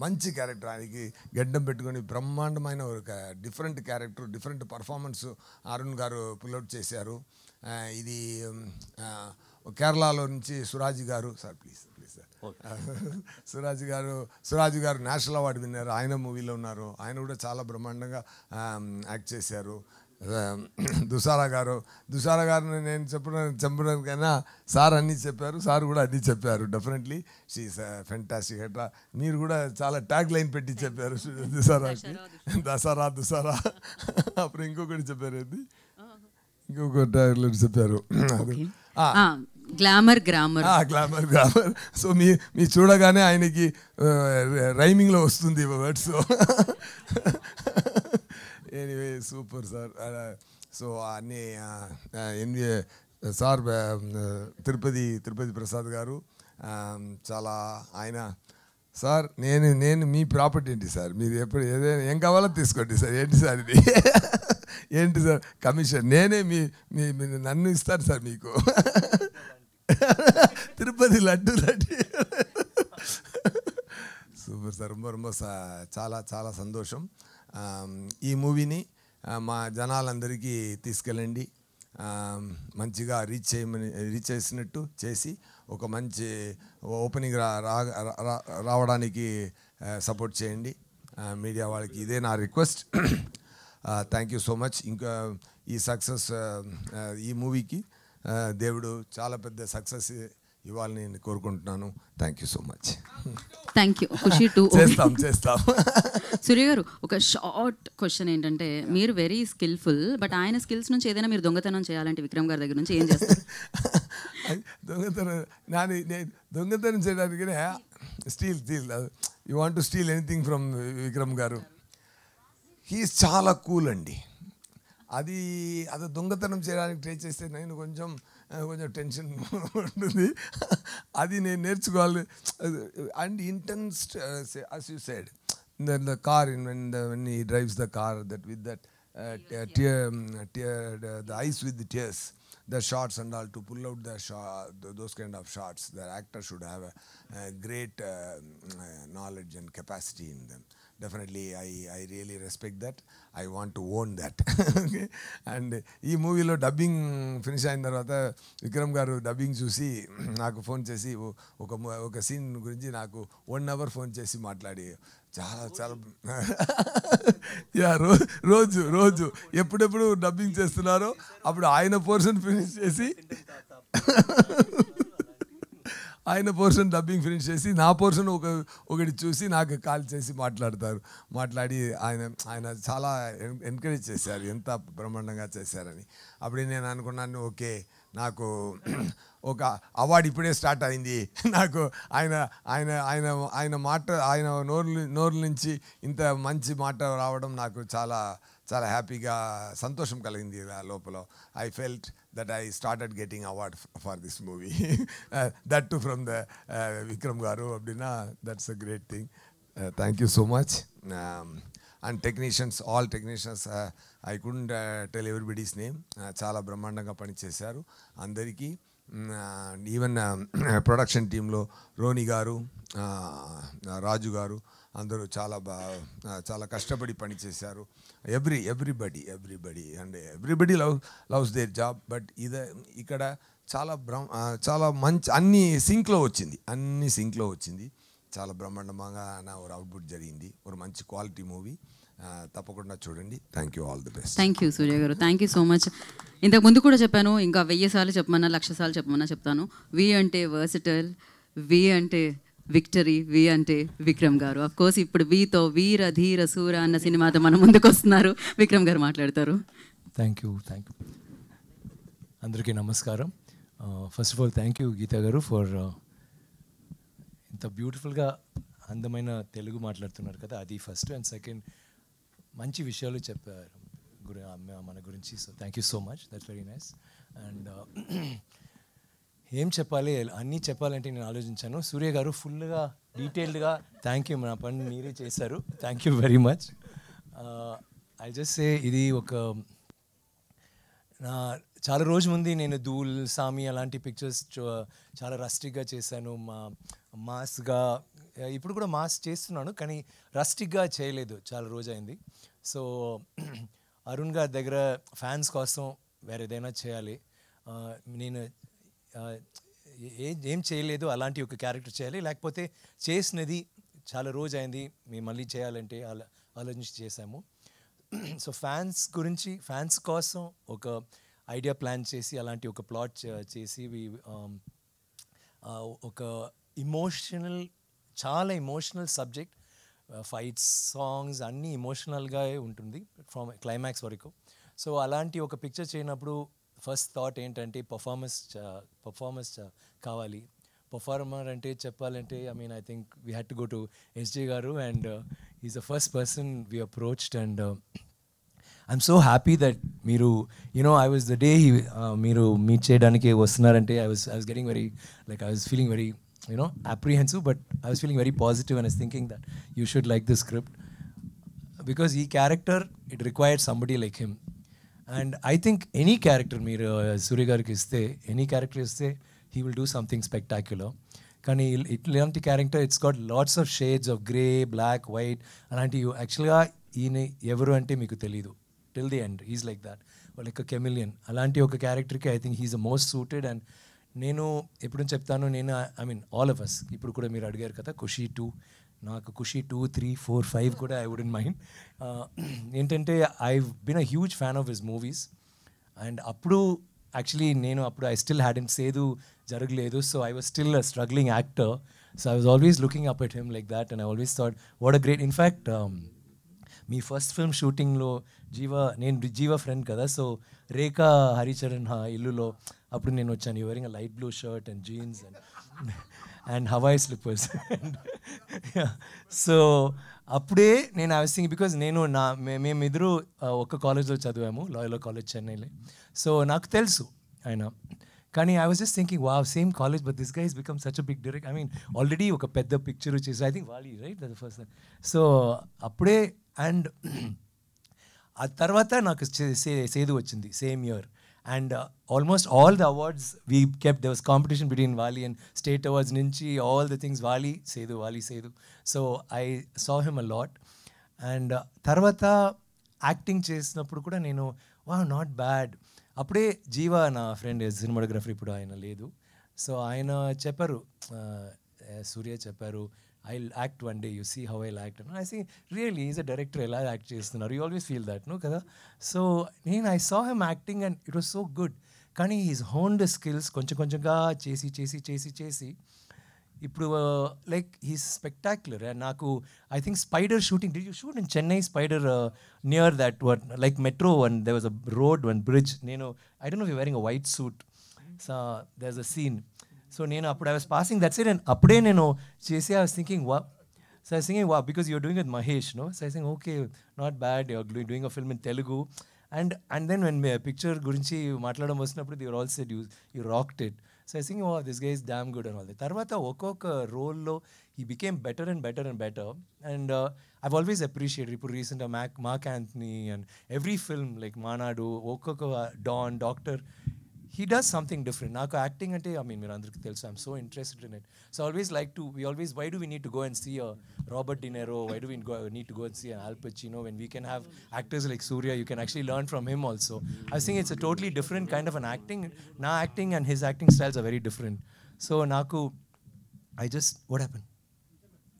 Speaker 4: మంచి క్యారెక్టర్, ఆయనకి గడ్డం పెట్టుకొని బ్రహ్మాండమైన ఒక different character, different performance Arun గారు పుల్అవుట్ చేశారు. ఇది కేరళలో నుంచి సురాజ్ గారు, సార్ ప్లీజ్ సార్, సురాజ్ గారు నేషనల్ అవార్డు విన్నారు, ఆయన మూవీలో ఉన్నారు. ఆయన కూడా చాలా బ్రహ్మాండంగా యాక్ట్ చేశారు. దుసారా గారిని నేను చెప్పడానికైనా సార్ అన్నీ చెప్పారు, సార్ కూడా అన్నీ చెప్పారు. Definitely she is fantastic. అట్లా మీరు కూడా చాలా ట్యాగ్ లైన్ పెట్టి చెప్పారు దుసారాకి, దసరా అప్పుడు ఇంకొకటి చెప్పారు, ఇంకొక ట్యాగ్ లైన్ చెప్పారు,
Speaker 2: గ్లామర్.
Speaker 4: సో మీ చూడగానే ఆయనకి రైమింగ్లో వస్తుంది words. Anyway super sir. So అన్నీ సార్ తిరుపతి ప్రసాద్ గారు చాలా ఆయన సార్ నేను మీ ప్రాపర్టీ ఏంటి సార్, మీరు ఎప్పుడు ఏదైనా ఏం కావాలో తీసుకోండి సార్. ఏంటి సార్ ఇది, ఏంటి సార్ కమిషన్, నేనే నన్ను ఇస్తాను సార్ మీకు, తిరుపతి లడ్డు. సూపర్ సార్, ரொம்ப చాలా సంతోషం. ఈ మూవీని మా జనాలందరికీ తీసుకెళ్ళండి, మంచిగా రీచ్ చేసినట్టు చేసి ఒక మంచి ఓపెనింగ్ రావడానికి సపోర్ట్ చేయండి మీడియా వాళ్ళకి, ఇదే నా request. Thank you so much. ఇంకా ఈ సక్సెస్, ఈ మూవీకి దేవుడు చాలా పెద్ద సక్సెస్ ఇవ్వాలని నేను కోరుకుంటున్నాను. Thank you so much.
Speaker 2: Thank you. Kushi టు
Speaker 4: చేస్తాం.
Speaker 2: సూర్య గారు, ఒక షార్ట్ క్వశ్చన్ ఏంటంటే, మీరు వెరీ స్కిల్ఫుల్, బట్ ఆయన స్కిల్స్ నుంచి ఏదైనా మీరు దొంగతనం చేయాలంటే విక్రమ్ గారి దగ్గర నుంచి ఏం చేస్తారు?
Speaker 4: దొంగతనం చేయడానికి steel you want to steal anything from Vikram గారు. హీఈస్ చాలా కూల్ అండి. అది దొంగతనం చేయడానికి ట్రై చేస్తే నేను కొంచెం టెన్షన్ ఉంటుంది, అది నేను నేర్చుకోవాలి. And intense as you said, the car when he drives the car, that with that the eyes with the tears, the shots and all, to pull out those kind of shots, the actor should have a great knowledge and capacity in them. Definitely I really respect that. I want to own that. Okay. And ఈ మూవీలో డబ్బింగ్ ఫినిష్ అయిన తర్వాత విక్రమ్ గారు డబ్బింగ్ చూసి నాకు ఫోన్ చేసి ఒక సీన్ గురించి నాకు 1 hour ఫోన్ చేసి మాట్లాడి చాలా రోజు ఎప్పుడెప్పుడు డబ్బింగ్ చేస్తున్నారో అప్పుడు ఆయన పోర్షన్ ఫినిష్ చేసి డబ్బింగ్ ఫినిష్ చేసి నా పోర్షన్ ఒకటి చూసి నాకు కాల్ చేసి మాట్లాడి ఆయన చాలా ఎంకరేజ్ చేశారు, ఎంత బ్రహ్మాండంగా చేశారని. అప్పుడే నేను అనుకున్నాను, ఓకే నాకు ఒక అవార్డు ఇప్పుడే స్టార్ట్ అయింది. నాకు ఆయన మాట, ఆయన నోరు నుంచి ఇంత మంచి మాట రావడం నాకు చాలా చాలా హ్యాపీగా సంతోషం కలిగింది లోపల. I felt that I started getting award for this movie. That too from the Vikram Garu Abdina. That's a great thing. Thank you so much. And technicians, all technicians, I couldn't tell everybody's name. Chala brahmandanga pani chesaru andariki. Even production team lo Roni Garu, Raju Garu, అందరూ చాలా కష్టపడి పని చేశారు. Everybody and everybody loves their job. But ఇక్కడ చాలా మంచి అన్ని సింక్లో వచ్చింది, చాలా బ్రహ్మాండంగా నా ఒక అవుట్పుట్ జరిగింది. ఒక మంచి క్వాలిటీ మూవీ. తప్పకుండా చూడండి. Thank you, all the best.
Speaker 2: Thank you Suriya garu, thank you so much. ఇంతకు ముందు కూడా చెప్పాను, ఇంకా 1000 సార్లు చెప్పమన్నా 1,00,000 సార్లు చెప్పమన్నా చెప్తాను. వి అంటే వర్సిటల్, వి అంటే విక్టరీ, వి అంటే విక్రమ్ గారు. అఫ్ కోర్స్ ఇప్పుడు వీతో వీర ధీర సూర అన్న సినిమాతో మన ముందుకు వస్తున్నారు. విక్రమ్ గారు మాట్లాడతారు.
Speaker 5: Thank you. అందరికీ నమస్కారం. First of all thank you Geeta గారు ఫర్ ఇంత బ్యూటిఫుల్గా అందమైన తెలుగు మాట్లాడుతున్నారు కదా, అది ఫస్ట్. అండ్ సెకండ్, మంచి విషయాలు చెప్పారు మన గురించి. So thank you so much, that's very nice. And ఏం చెప్పాలి, అన్నీ చెప్పాలంటే నేను ఆలోచించాను. సూర్య గారు ఫుల్గా డీటెయిల్డ్గా థ్యాంక్ యూ, నా పని మీరే చేశారు. Thank you very much. I just say, ఇది ఒక చాలా రోజు ముందు నేను ధూల్, సామి అలాంటి పిక్చర్స్ చాలా రస్టిక్గా చేశాను, మాస్గా. ఇప్పుడు కూడా మాస్ చేస్తున్నాను, కానీ రస్టిక్గా చేయలేదు, చాలా రోజు అయింది. సో అరుణ్ గారి దగ్గర ఫ్యాన్స్ కోసం వేరే ఏదైనా చేయాలి, నేను ఏం చేయలేదు, అలాంటి ఒక క్యారెక్టర్ చేయాలి, లేకపోతే చేసినది చాలా రోజు అయింది, మేము మళ్ళీ చేయాలంటే ఆలోచించి చేశాము. సో ఫ్యాన్స్ కోసం ఒక ఐడియా ప్లాన్ చేసి, అలాంటి ఒక ప్లాట్ చేసి, ఒక చాలా ఇమోషనల్ సబ్జెక్ట్, ఫైట్స్, సాంగ్స్ అన్నీ ఇమోషనల్గా ఉంటుంది ఫ్రమ్ క్లైమాక్స్ వరకు. సో అలాంటి ఒక పిక్చర్ చేయనప్పుడు ఫస్ట్ థాట్ ఏంటంటే పర్ఫార్మెన్స్ కావాలి. పర్ఫార్మర్ అంటే చెప్పాలంటే, I think we had to go to SJ garu, and is the first person we approached. And I'm so happy that మీరు ఐ వాజ్ ద డే మీరు మీట్ చేయడానికి వస్తున్నారంటే I was getting very I was feeling very apprehensive, but I was feeling very positive and I was thinking that you should like this script because he character, it required somebody like him. And I think any character మీరు సూర్య గారికి ఇస్తే, any character ఇస్తే, he will do something spectacular. కానీ ఇట్లాంటి character, it's got lots of shades of grey, black, white, అలాంటి యాక్చువల్గా ఈయన ఎవరు అంటే మీకు తెలీదు till the end. Is like that, like a chameleon. అలాంటి ఒక క్యారెక్టర్కి I think he is the most suited. And నేను ఎప్పుడు చెప్తాను, ఆల్ ఆఫ్ అస్, ఇప్పుడు కూడా మీరు అడిగారు కదా ఖుషి 2, నాకు ఖుషి 2, 3, 4, 5 కూడా ఐ వుడెంట్ మైండ్. ఏంటంటే I been a huge fan of his movies. And అప్పుడు actually I still hadn't Sethu జరగలేదు, so I was still a struggling actor. So I was always looking up at him like that, and I always thought what a great. In fact మీ ఫస్ట్ ఫిల్మ్ షూటింగ్లో నేను జీవా ఫ్రెండ్ కదా, సో రేఖా హరిచరణ్ ఇల్లులో అప్పుడు నేను వచ్చాను. You wearing a light blue shirt and jeans and Hawaii slippers. So అప్పుడే నేను ఐ వాజ్ థింకింగ్, బికాజ్ మేమిద్దరూ ఒక కాలేజ్లో చదివాము, లాయలా కాలేజ్, చెన్నైలో. సో నాకు తెలుసు ఆయన, కానీ I was just thinking, wow, same college, but this guy has become such a big director. Already ఒక పెద్ద పిక్చర్ చేసి, I think Vaali, right, that first. So అప్పుడే, అండ్ ఆ తర్వాత నాకు సేదు వచ్చింది same year. And almost all the awards we kept, there was competition between Wali and state awards nunchi, all the things Wali Sedu. So I saw him a lot. And tarvata acting చేసినప్పుడు కూడా నేను, wow, not bad. అప్పుడే జీవా నా ఫ్రెండ్ సినిమాటోగ్రఫర్, ఇప్పుడు ఆయన లేదు. సో ఆయన చెప్పారు, సూర్య చెప్పారు, I'll act one day, you see how I'll act. And I say, really, he's a director, ela act chestunaru. You always feel that, no kada? So I saw him acting and it was so good. Kani he's honed his skills konchanga chesi. Ippudu like he's spectacular. And naku, I think Spider shooting, did you shoot in Chennai Spider near that what, like Metro, and there was a road, one bridge, I don't know if you're wearing a white suit. So there's a scene. So I was passing that side, and appude nenu chesi, I was thinking, wow. So I was thinking, wow, because you're doing it with Mahesh, no? So I was thinking, okay, not bad, you're doing a film in Telugu. And then when picture gurinchi matladam vasinapudu, they all said you rocked it. So I was thinking, wow, this guy is damn good and all that. Tarvata okoka role lo he became better and better and better. And I've always appreciated ipu recent Mark Anthony and every film like Manadu, okoka Don, Doctor, he does something different. Naku acting ante, meer andariki telusu, I'm so interested in it. So I always like to, why do we need to go and see a Robert De Niro? Why do we need to go and see an Al Pacino when we can have actors like Surya? You can actually learn from him also. I think it's a totally different kind of an acting. Na acting and his acting styles are very different. So naku, what happened?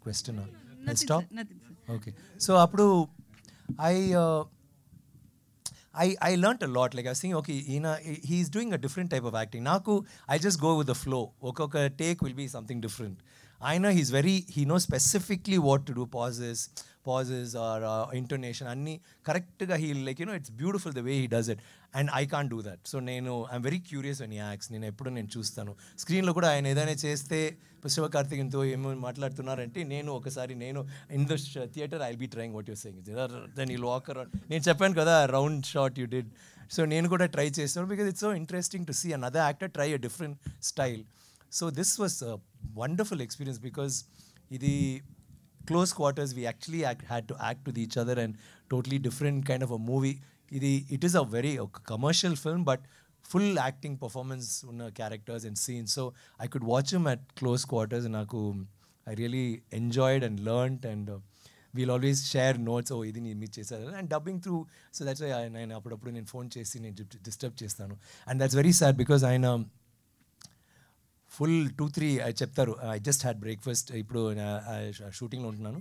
Speaker 5: Question on. Let's stop.
Speaker 2: Nothing.
Speaker 5: Okay. So appudu I learnt a lot. Like I was saying, okay, he's doing a different type of acting. Naku, I just go with the flow. Okoka take will be something different. I know he knows specifically what to do, pauses or intonation. Anni correct ga he, like, it's beautiful the way he does it. And I can't do that. So I'm very curious when he acts. నేను ఎప్పుడు నేను చూస్తాను స్క్రీన్లో కూడా ఆయన ఏదైనా చేస్తే శివకార్తికేయన్తో ఏమో మాట్లాడుతున్నారంటే నేను ఒకసారి in the theatre I be trying what you're saying then you walk around. నేను చెప్పాను కదా round shot you did. So నేను కూడా ట్రై చేస్తాను because it's so interesting to see another actor try a different style. So this was wonderful experience because idi close quarters we actually had to act with each other and totally different kind of a movie. It is a very commercial film but full acting performance unna characters and scenes, so I could watch him at close quarters and I really enjoyed and learnt and we'll always share notes. Oh, idi nee chesaru and dubbing through, so that's why I appudu nenu phone chesi nenu disturb chestanu and that's very sad because I full 2-3 చెప్తారు ఐ జస్ట్ హ్యాడ్ బ్రేక్ఫాస్ట్, ఇప్పుడు షూటింగ్లో ఉంటున్నాను,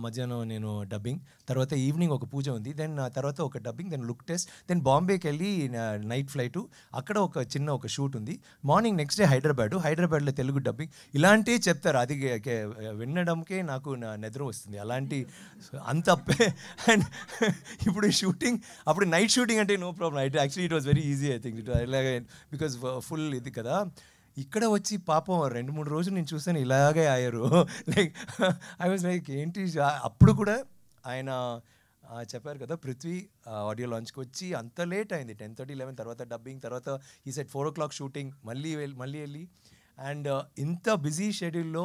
Speaker 5: మధ్యాహ్నం నేను డబ్బింగ్, తర్వాత ఈవినింగ్ ఒక పూజ ఉంది, దెన్ తర్వాత ఒక dubbing, then look test, then బాంబేకి వెళ్ళి నైట్ ఫ్లైటు, అక్కడ ఒక షూట్ ఉంది, మార్నింగ్ నెక్స్ట్ డే హైదరాబాద్లో తెలుగు డబ్బింగ్, ఇలాంటివి చెప్తారు. అది వినడంకే నాకు నిద్ర వస్తుంది అలాంటి అంత. అండ్ ఇప్పుడు షూటింగ్, అప్పుడు నైట్ షూటింగ్ అంటే no problem, actually it was very easy I think, because full ఇది కదా. ఇక్కడ వచ్చి పాపం 2-3 రోజులు నేను చూసాను ఇలాగే అయ్యారు. లైక్ ఐ వాజ్ లైక్ ఏంటి. అప్పుడు కూడా ఆయన చెప్పారు కదా పృథ్వీ ఆడియో లాంచ్కి వచ్చి అంత లేట్ అయింది, 10:30-11, తర్వాత డబ్బింగ్, తర్వాత ఈ సెట్ 4 o'clock షూటింగ్, మళ్ళీ వెళ్ళి అండ్ ఇంత బిజీ షెడ్యూల్లో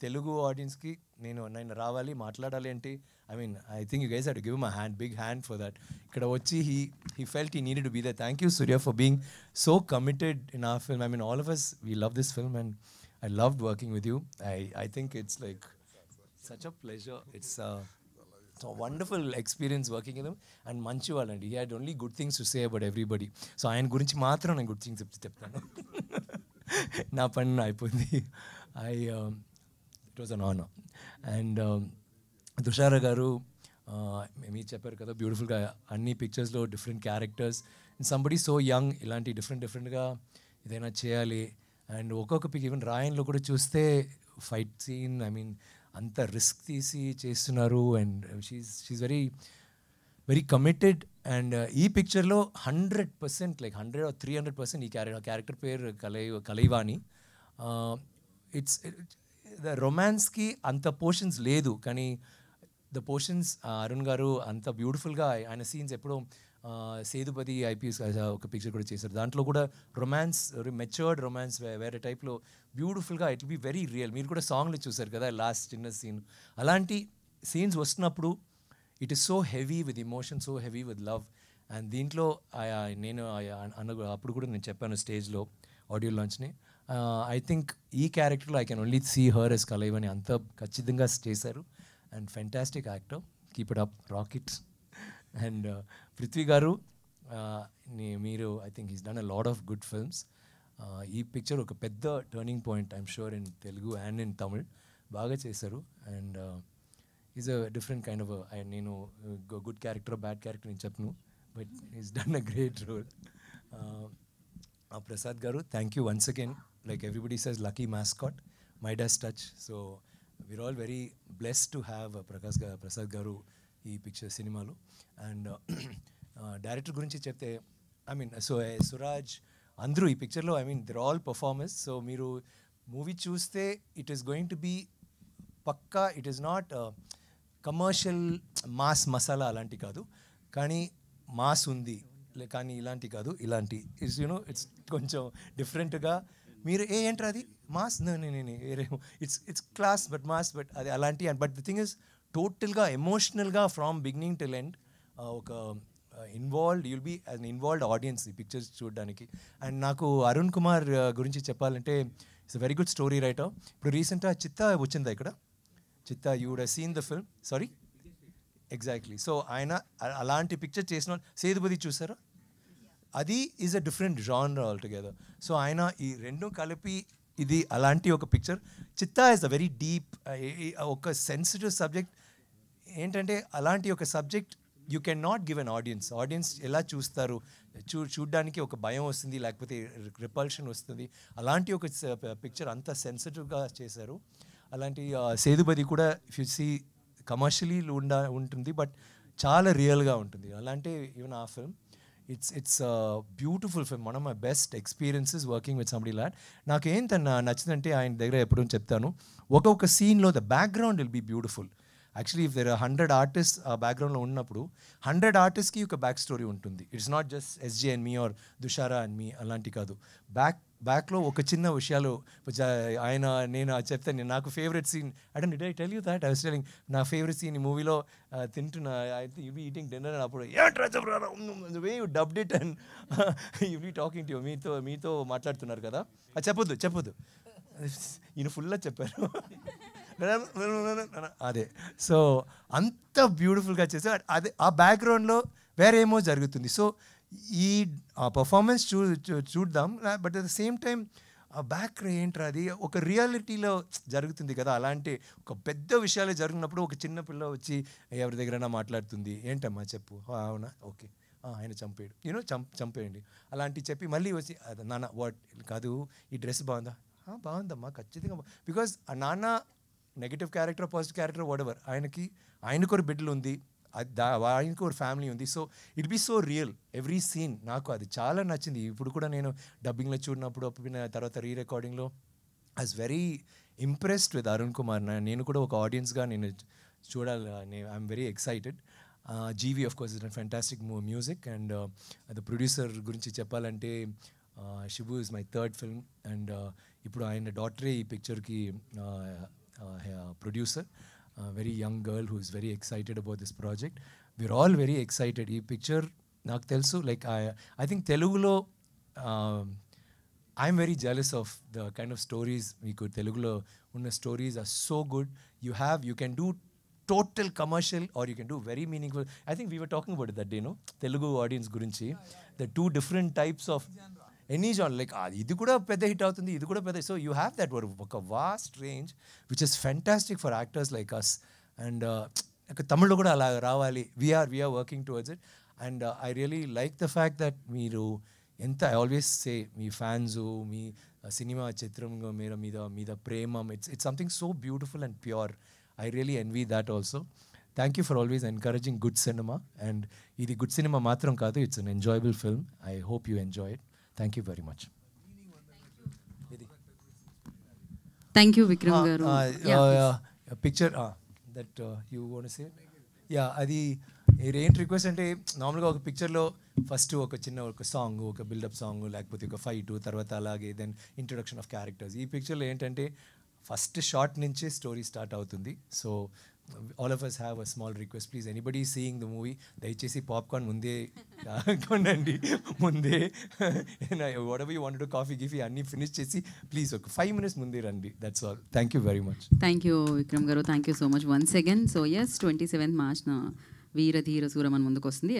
Speaker 5: తెలుగు ఆడియన్స్కి నేను రావాలి మాట్లాడాలి అంటే I think you guys have to give him a big hand for that. Ikkada vachi he felt he needed to be there. Thank you, Surya, for being so committed in our film. All of us, we love this film and I loved working with you. I think it's like such a pleasure. It's a wonderful experience working with him. And Manchiwal, and he had only good things to say about everybody. So ayan gurinchi matram nenu good things cheptanu. Na panna ayipoindi. It was an honor. And తుషార గారు మీరు చెప్పారు కదా బ్యూటిఫుల్గా అన్ని పిక్చర్స్లో different characters, somebody so young, ఇలాంటి డిఫరెంట్గా ఏదైనా చేయాలి. అండ్ ఒక్కొక్క పిక్ ఈవెన్ రాయన్లో కూడా చూస్తే ఫైట్ సీన్ అంత రిస్క్ తీసి చేస్తున్నారు. And she's very very committed. And ఈ పిక్చర్లో 100% లైక్ 100 or 300% ఈ క్యారెక్టర్ పేరు కలైవాణి. ఇట్స్ ద రొమాన్స్కి అంత పోర్షన్స్ లేదు, కానీ ద పోర్షన్స్ అరుణ్ గారు అంత బ్యూటిఫుల్గా ఆయన సీన్స్ ఎప్పుడో సేతుపతి IPS ఒక పిక్చర్ కూడా చేశారు, దాంట్లో కూడా రొమాన్స్, మెచ్యూర్డ్ రొమాన్స్ వేరే టైప్లో బ్యూటిఫుల్గా it will be very real. మీరు కూడా సాంగ్లో చూసారు కదా లాస్ట్ చిన్న సీన్, అలాంటి సీన్స్ వస్తున్నప్పుడు it is so heavy with emotion, so heavy with love. And దీంట్లో నేను అప్పుడు కూడా నేను చెప్పాను స్టేజ్లో ఆడియో లాంచ్ని, ఐ థింక్ ఈ క్యారెక్టర్లో I can only see her as Kalaivani అంత ఖచ్చితంగా చేశారు. And fantastic actor, keep it up, rockets. And Prithvi garu మీరు I think he's done a lot of good films. ఈ పిక్చర్ ఒక పెద్ద turning point I'm sure in Telugu and in Tamil, బాగా చేశారు. And is a different kind of, నేను గుడ్ క్యారెక్టర్ బ్యాడ్ క్యారెక్టర్ నేను చెప్పను, but is done a great role. Prasad garu, thank you once again. Like everybody says, lucky mascot, Midas touch. So we're all very blessed to have Prasad garu ee picture cinema lo. And director gurinchi chepte, so Suraj andru ee picture lo, they're all performers. So meeru movie chuste, it is going to be pakka, it is not commercial mass masala alanti kaadu, kani mass undi, కానీ ఇలాంటి కాదు, ఇలాంటి ఇట్స్ ఇట్స్ కొంచెం డిఫరెంట్గా. మీరు ఏంటారు అది mass, it's class but mass, but అది అలాంటి. And but the thing is టోటల్గా ఎమోషనల్గా ఫ్రమ్ బిగినింగ్ టిల్ ఎండ్ ఒక involved, you'll be as an involved audience ఈ పిక్చర్స్ చూడడానికి. అండ్ నాకు అరుణ్ కుమార్ గురించి చెప్పాలంటే it's a very good story writer. ఇప్పుడు రీసెంట్గా చిత్తా వచ్చిందా ఇక్కడ, Chithha you would have seen the film, sorry exactly. So ఆయన అలాంటి పిక్చర్ చేసిన సేతుపతి చూసారా, అది is a different genre all together. So ఆయన ఈ రెండు కలిపి ఇది అలాంటి ఒక పిక్చర్. చిత్తా ఇస్ అ వెరీ డీప్, ఒక సెన్సిటివ్ సబ్జెక్ట్. ఏంటంటే అలాంటి ఒక subject you can not give an audience ఎలా చూస్తారు, చూడ్డానికి ఒక భయం వస్తుంది, లేకపోతే రిపల్షన్ వస్తుంది. అలాంటి ఒక పిక్చర్ అంత సెన్సిటివ్గా చేశారు. అలాంటి సేతుపతి కూడా ఇఫ్ యు సీ కమర్షియలీ ఉంటుంది, బట్ చాలా రియల్గా ఉంటుంది. అలాంటి ఈవెన్ ఆ film it's beautiful film. One of my best experiences working with somebody lot. నాకు ఏంటన్నా నచ్చిందంటే ఆయన దగ్గర ఎప్పుడూ చెప్తాను, ఒక్కొక్క సీన్లో the background will be beautiful. Actually if there 100 artist ఆ బ్యాక్గ్రౌండ్లో ఉన్నప్పుడు 100 ఆర్టిస్ట్కి ఒక బ్యాక్ స్టోరీ ఉంటుంది. It's not just SJ and me or Dushara and me అలాంటి కాదు. బ్యాక్లో ఒక చిన్న విషయాలు ఆయన నేను చెప్తాను. నాకు favourite scene did I tell you that I was telling నా ఫేవరెట్ సీన్ ఈ మూవీలో తింటున్నా యూ బీ ఈటింగ్ డిన్నర్ అప్పుడు way you dubbed it and you be talking to మీతో మాట్లాడుతున్నారు కదా, అది చెప్పొద్దు ఈయన ఫుల్గా చెప్పారు. అదే సో అంత బ్యూటిఫుల్గా చేశారు. అదే ఆ బ్యాక్గ్రౌండ్లో వేరేమో జరుగుతుంది. సో ఈ పర్ఫార్మెన్స్ చూద్దాం, but at the same time ఆ బ్యాక్ ఏంట్రా అది ఒక రియాలిటీలో జరుగుతుంది కదా. అలాంటి ఒక పెద్ద విషయాలు జరిగినప్పుడు ఒక చిన్న పిల్ల వచ్చి ఎవరి దగ్గరైనా మాట్లాడుతుంది, ఏంటమ్మా చెప్పు, అవునా ఓకే ఆయన చంపేయడు చంపేయండి అలాంటివి చెప్పి మళ్ళీ వచ్చి నాన్న వాట్ కాదు ఈ డ్రెస్ బాగుందా, బాగుందమ్మా ఖచ్చితంగా, బికాజ్ ఆ నాన్న negative character positive character whatever ఆయనకు ఒక బిడ్డలు ఉంది, ఆయనకు ఒక ఫ్యామిలీ ఉంది. So it be so real every scene. నాకు అది చాలా నచ్చింది. ఇప్పుడు కూడా నేను డబ్బింగ్లో చూడినప్పుడు తర్వాత రీ రికార్డింగ్లో I was very impressed with Arun Kumar. నేను కూడా ఒక ఆడియన్స్గా నేను చూడాలి, I'm very excited. GV of course is fantastic music. And the producer గురించి చెప్పాలంటే Shibu is my third film. And ఇప్పుడు ఆయన డాటరే ఈ పిక్చర్కి producer. Very young girl who is very excited about this project. We're all very excited. Ee picture నాకు తెలుసు like I think Telugulo I'm very jealous of the kind of stories meeku Telugulo unna stories are so good. You can do total commercial or you can do very meaningful. I think we were talking about it that day, no? Telugu audience gurinchi the two different types of any genre, like ఇది కూడా పెద్ద హిట్ అవుతుంది, ఇది కూడా పెద్ద. సో యూ హ్యావ్ దట్ ఒక vast range which is fantastic for actors like us. And తమిళ్లో కూడా అలా రావాలి. We're working towards it. And I really like the fact that మీరు ఎంత, ఐ ఆల్వేస్ సే మీ ఫ్యాన్స్ మీ సినిమా చిత్రం మీద ప్రేమ, it's something so beautiful and pure. I really envy that also. Thank you for always encouraging good సినిమా. అండ్ ఇది గుడ్ సినిమా మాత్రం కాదు, it's an enjoyable film. I hope you enjoy it. Thank you very much.
Speaker 2: Thank you, Vikram garu.
Speaker 5: Picture that you want to say? Yeah, అది ఏంటి రిక్వెస్ట్ అంటే నార్మల్గా ఒక పిక్చర్లో ఫస్ట్ ఒక చిన్న ఒక సాంగ్, ఒక బిల్డప్ సాంగ్, లేకపోతే ఒక ఫైట్, తర్వాత అలాగే దెన్ ఇంట్రొడక్షన్ ఆఫ్ క్యారెక్టర్స్. ఈ పిక్చర్లో ఏంటంటే ఫస్ట్ షార్ట్ నుంచే స్టోరీ స్టార్ట్ అవుతుంది. So all of us have a small request, please anybody seeing the movie దయచేసి పాప్కార్న్ ముందే కొనండి, ముందే whatever you want to do, coffee గిఫీ అన్నీ ఫినిష్ చేసి ప్లీజ్ ఒక 5 minutes ముందే రండి. That's all. Thank you very much.
Speaker 2: Thank you Vikram garu, thank you so much once again. So as 27th March Veera Dheera Soora మన ముందుకు వస్తుంది.